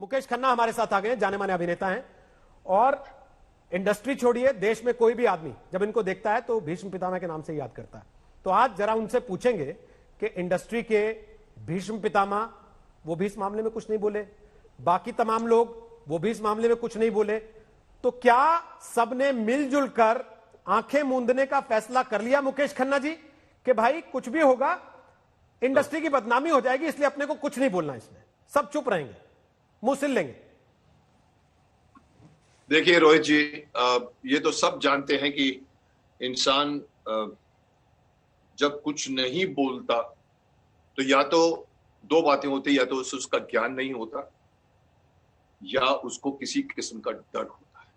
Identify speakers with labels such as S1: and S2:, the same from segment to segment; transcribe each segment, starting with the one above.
S1: मुकेश खन्ना हमारे साथ आ गए, जाने माने अभिनेता हैं और इंडस्ट्री छोड़िए, देश में कोई भी आदमी जब इनको देखता है तो भीष्म पितामह के नाम से याद करता है। तो आज जरा उनसे पूछेंगे कि इंडस्ट्री के भीष्म पितामह वो भी इस मामले में कुछ नहीं बोले, बाकी तमाम लोग वो भी इस मामले में कुछ नहीं बोले, तो क्या सबने मिलजुल कर आंखें मूंदने का फैसला कर लिया मुकेश खन्ना जी कि भाई कुछ भी होगा इंडस्ट्री की बदनामी हो जाएगी, इसलिए अपने को कुछ नहीं बोलना, इसमें सब चुप रहेंगे, मुंह सिल लेंगे?
S2: देखिए रोहित जी, ये तो सब जानते हैं कि इंसान जब कुछ नहीं बोलता तो या तो दो बातें होती, या तो उसका ज्ञान नहीं होता या उसको किसी किस्म का डर होता है,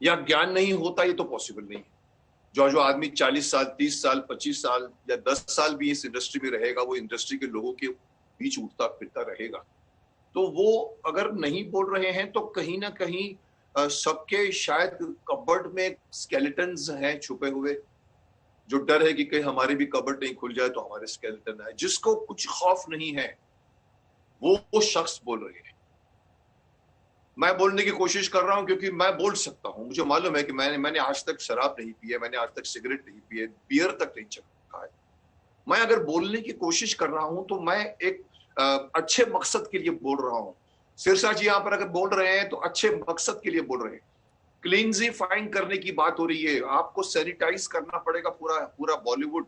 S2: या ज्ञान नहीं होता, ये तो पॉसिबल नहीं है। जो आदमी 40 साल 30 साल 25 साल या 10 साल भी इस इंडस्ट्री में रहेगा, वो इंडस्ट्री के लोगों के बीच उठता फिरता रहेगा, तो वो अगर नहीं बोल रहे हैं तो कहीं ना कहीं सबके शायद कबर्ड में स्केलेटन्स हैं छुपे हुए, जो डर है कि कहीं हमारे भी कबर्ड नहीं खुल जाए तो हमारे स्केलेटन है। जिसको कुछ खौफ नहीं है वो शख्स बोल रहे हैं। मैं बोलने की कोशिश कर रहा हूं क्योंकि मैं बोल सकता हूं, मुझे मालूम है कि मैंने आज तक शराब नहीं पी है, मैंने आज तक सिगरेट नहीं पी है, बियर तक नहीं चखा है। मैं अगर बोलने की कोशिश कर रहा हूं तो मैं एक अच्छे मकसद के लिए बोल रहा हूं। सिरसा जी यहाँ पर अगर बोल रहे हैं तो अच्छे मकसद के लिए बोल रहे हैं। क्लींजिफाइंग करने की बात हो रही है, आपको सैनिटाइज करना पड़ेगा पूरा बॉलीवुड।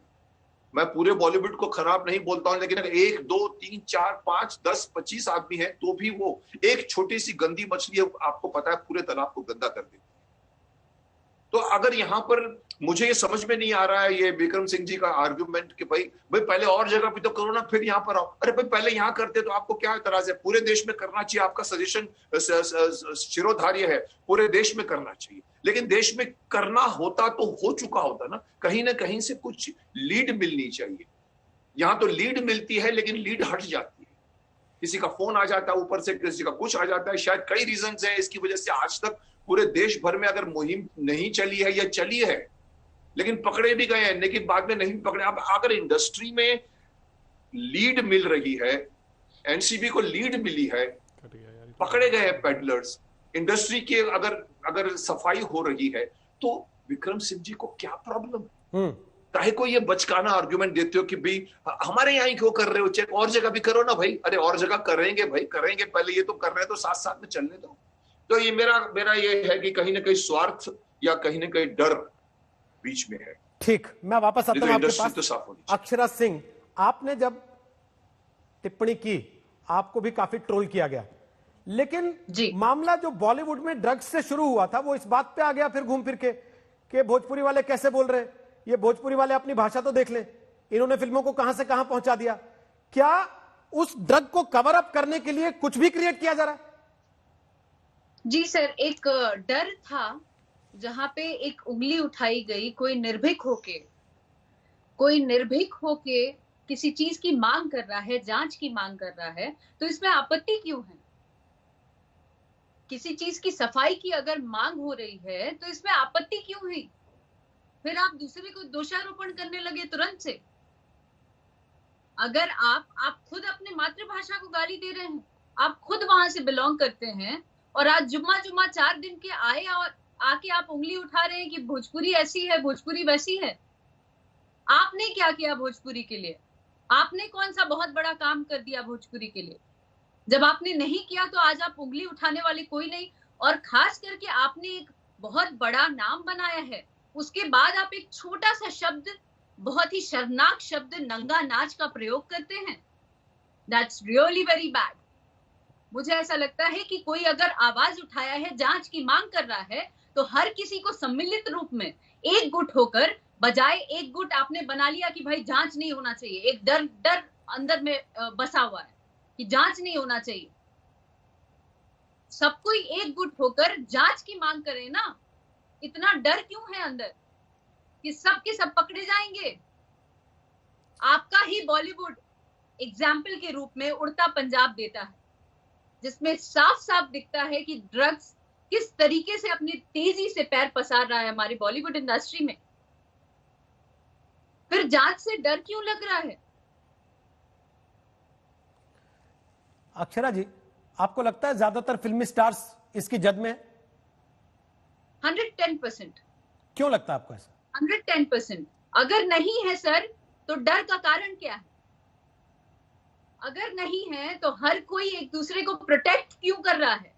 S2: मैं पूरे बॉलीवुड को खराब नहीं बोलता हूं, लेकिन अगर 1 2 3 4 5 10 25 आदमी है तो भी वो एक छोटी सी गंदी मछली है, आपको पता है पूरे तालाब को गंदा कर देती है। तो अगर यहाँ पर मुझे ये समझ में नहीं आ रहा है ये विक्रम सिंह जी का आर्गुमेंट कि भाई पहले और जगह पे तो करो ना, फिर यहाँ पर आओ। अरे भाई पहले यहाँ करते तो आपको क्या एतराज है? पूरे देश में करना चाहिए, आपका सजेशन शिरोधार्य है, पूरे देश में करना चाहिए। लेकिन देश में करना होता तो हो चुका होता ना कहीं से कुछ लीड मिलनी चाहिए। यहाँ तो लीड मिलती है लेकिन लीड हट जाती है, किसी का फोन आ जाता है ऊपर से, किसी का कुछ आ जाता है। शायद कई रीजन है इसकी वजह से आज तक पूरे देश भर में अगर मुहिम नहीं चली है या चली है लेकिन पकड़े भी गए हैं, लेकिन बाद में नहीं पकड़े। अब अगर इंडस्ट्री में लीड मिल रही है, एनसीबी को लीड मिली है, पकड़े गए हैं पेडलर्स, इंडस्ट्री के अगर सफाई हो रही है, तो विक्रम सिंह जी को क्या प्रॉब्लम है? काहे को ये बचकाना आर्गुमेंट देते हो कि भाई हमारे यहाँ ही क्यों कर रहे हो, चेक और जगह भी करो ना भाई। अरे और जगह करेंगे भाई, करेंगे, पहले ये तो कर रहे हैं तो साथ साथ में चलने दो। तो ये मेरा ये है कि कहीं ना कहीं स्वार्थ या कहीं ना कहीं डर बीच में है।
S1: ठीक, मैं वापस आता हूं आपके पास।
S2: तो साफ होनी।
S1: अक्षरा सिंह, आपने जब टिप्पणी की आपको भी काफी ट्रोल किया गया, लेकिन मामला जो बॉलीवुड में ड्रग्स से शुरू हुआ था वो इस बात पे आ गया फिर घूम फिर के भोजपुरी वाले कैसे बोल रहे हैं, ये भोजपुरी वाले अपनी भाषा तो देख लें, इन्होंने फिल्मों को कहां से कहां पहुंचा दिया। क्या उस ड्रग को कवर अप करने के लिए कुछ भी क्रिएट किया जा रहा है?
S3: जी सर, एक डर था जहां पे एक उंगली उठाई गई, कोई निर्भीक होके किसी चीज की मांग कर रहा है, जांच की मांग कर रहा है, तो इसमें आपत्ति क्यों है? किसी चीज की सफाई की अगर मांग हो रही है तो इसमें आपत्ति क्यों हुई? फिर आप दूसरे को दोषारोपण करने लगे तुरंत से। अगर आप खुद अपने मातृभाषा को गाली दे रहे हैं, आप खुद वहां से बिलोंग करते हैं, और आज जुम्मा 4 दिन के आए और आके आप उंगली उठा रहे हैं कि भोजपुरी ऐसी है, भोजपुरी वैसी है। आपने क्या किया भोजपुरी के लिए? आपने कौन सा बहुत बड़ा काम कर दिया भोजपुरी के लिए? जब आपने नहीं किया तो आज आप उंगली उठाने वाले कोई नहीं। और खास करके आपने एक बहुत बड़ा नाम बनाया है, उसके बाद आप एक छोटा सा शब्द, बहुत ही शर्मनाक शब्द नंगा नाच का प्रयोग करते हैं। That's really very bad. मुझे ऐसा लगता है कि कोई अगर आवाज उठाया है, जांच की मांग कर रहा है, तो हर किसी को सम्मिलित रूप में एक गुट होकर, बजाय एक गुट आपने बना लिया कि भाई जांच नहीं होना चाहिए, एक डर अंदर में बसा हुआ है कि जांच नहीं होना चाहिए। सब कोई एक गुट होकर जांच की मांग करे ना। इतना डर क्यों है अंदर कि सब के सब पकड़े जाएंगे? आपका ही बॉलीवुड एग्जाम्पल के रूप में उड़ता पंजाब देता है, जिसमें साफ साफ दिखता है कि ड्रग्स किस तरीके से अपनी तेजी से पैर पसार रहा है हमारी बॉलीवुड इंडस्ट्री में। फिर जांच से डर क्यों लग रहा है?
S1: अक्षरा जी, आपको लगता है ज्यादातर फिल्मी स्टार्स इसकी जद में है?
S3: 110%।
S1: क्यों लगता है आपको ऐसा?
S3: 110%। अगर नहीं है सर तो डर का कारण क्या है? अगर नहीं है तो हर कोई एक दूसरे को प्रोटेक्ट क्यों कर रहा है?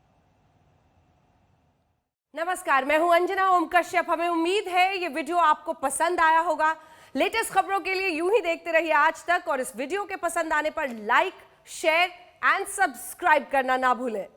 S4: नमस्कार, मैं हूं अंजना ओम कश्यप। हमें उम्मीद है ये वीडियो आपको पसंद आया होगा। लेटेस्ट खबरों के लिए यूं ही देखते रहिए आज तक, और इस वीडियो के पसंद आने पर लाइक, शेयर एंड सब्सक्राइब करना ना भूलें।